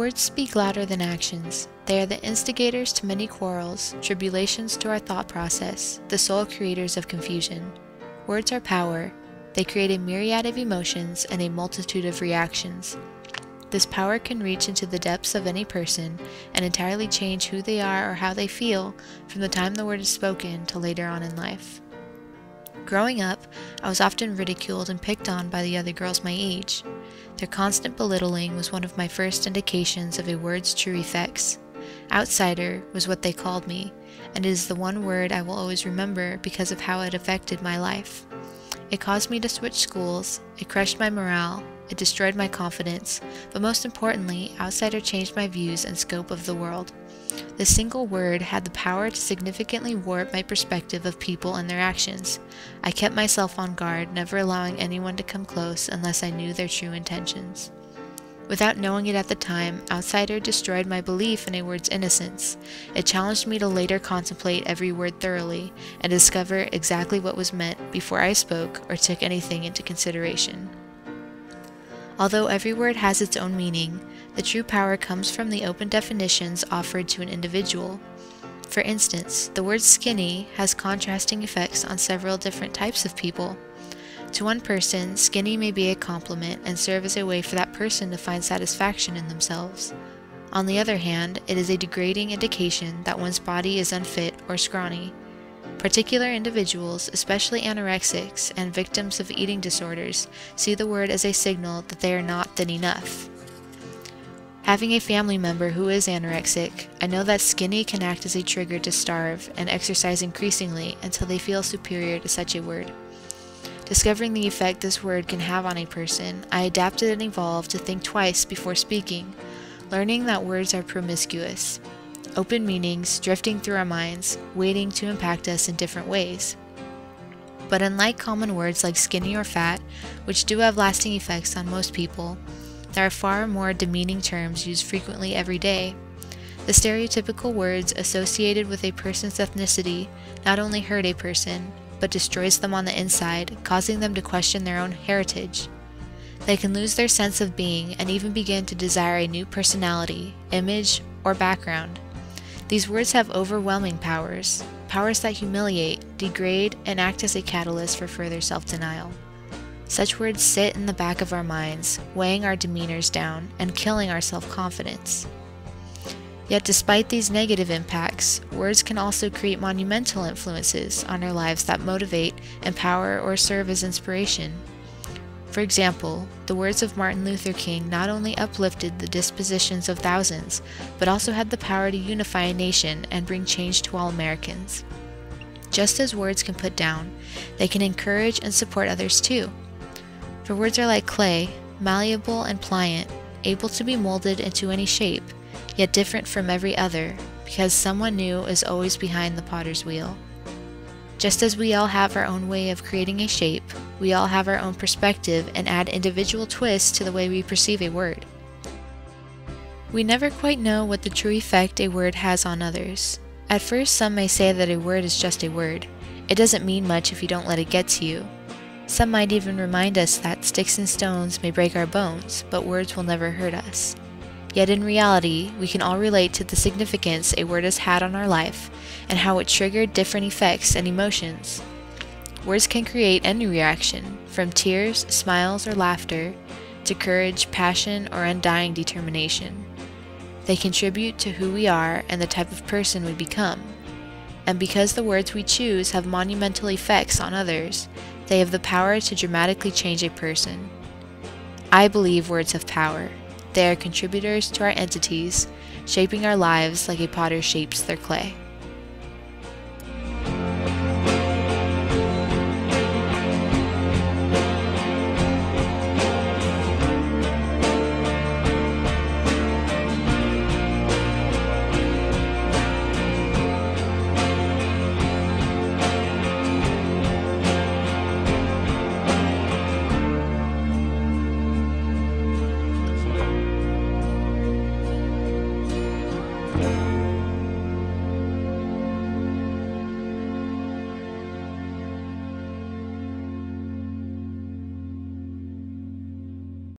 Words speak louder than actions. They are the instigators to many quarrels, tribulations to our thought process, the sole creators of confusion. Words are power. They create a myriad of emotions and a multitude of reactions. This power can reach into the depths of any person and entirely change who they are or how they feel from the time the word is spoken to later on in life. Growing up, I was often ridiculed and picked on by the other girls my age. Their constant belittling was one of my first indications of a word's true effects. Outsider was what they called me, and it is the one word I will always remember because of how it affected my life. It caused me to switch schools, it crushed my morale, it destroyed my confidence, but most importantly, outsider changed my views and scope of the world. This single word had the power to significantly warp my perspective of people and their actions. I kept myself on guard, never allowing anyone to come close unless I knew their true intentions. Without knowing it at the time, outsider destroyed my belief in a word's innocence. It challenged me to later contemplate every word thoroughly and discover exactly what was meant before I spoke or took anything into consideration. Although every word has its own meaning, the true power comes from the open definitions offered to an individual. For instance, the word skinny has contrasting effects on several different types of people. To one person, skinny may be a compliment and serve as a way for that person to find satisfaction in themselves. On the other hand, it is a degrading indication that one's body is unfit or scrawny. Particular individuals, especially anorexics and victims of eating disorders, see the word as a signal that they are not thin enough. Having a family member who is anorexic, I know that skinny can act as a trigger to starve and exercise increasingly until they feel superior to such a word. Discovering the effect this word can have on a person, I adapted and evolved to think twice before speaking, learning that words are promiscuous, open meanings drifting through our minds, waiting to impact us in different ways. But unlike common words like skinny or fat, which do have lasting effects on most people, there are far more demeaning terms used frequently every day. The stereotypical words associated with a person's ethnicity not only hurt a person, but destroys them on the inside, causing them to question their own heritage. They can lose their sense of being and even begin to desire a new personality, image, or background. These words have overwhelming powers, powers that humiliate, degrade, and act as a catalyst for further self-denial. Such words sit in the back of our minds, weighing our demeanors down and killing our self-confidence. Yet despite these negative impacts, words can also create monumental influences on our lives that motivate, empower, or serve as inspiration. For example, the words of Martin Luther King not only uplifted the dispositions of thousands, but also had the power to unify a nation and bring change to all Americans. Just as words can put down, they can encourage and support others too. For words are like clay, malleable and pliant, able to be molded into any shape, yet different from every other, because someone new is always behind the potter's wheel. Just as we all have our own way of creating a shape, we all have our own perspective and add individual twists to the way we perceive a word. We never quite know what the true effect a word has on others. At first, some may say that a word is just a word. It doesn't mean much if you don't let it get to you. Some might even remind us that sticks and stones may break our bones, but words will never hurt us. Yet in reality, we can all relate to the significance a word has had on our life and how it triggered different effects and emotions. Words can create any reaction, from tears, smiles, or laughter, to courage, passion, or undying determination. They contribute to who we are and the type of person we become. And because the words we choose have monumental effects on others, they have the power to dramatically change a person. I believe words have power. They are contributors to our entities, shaping our lives like a potter shapes their clay.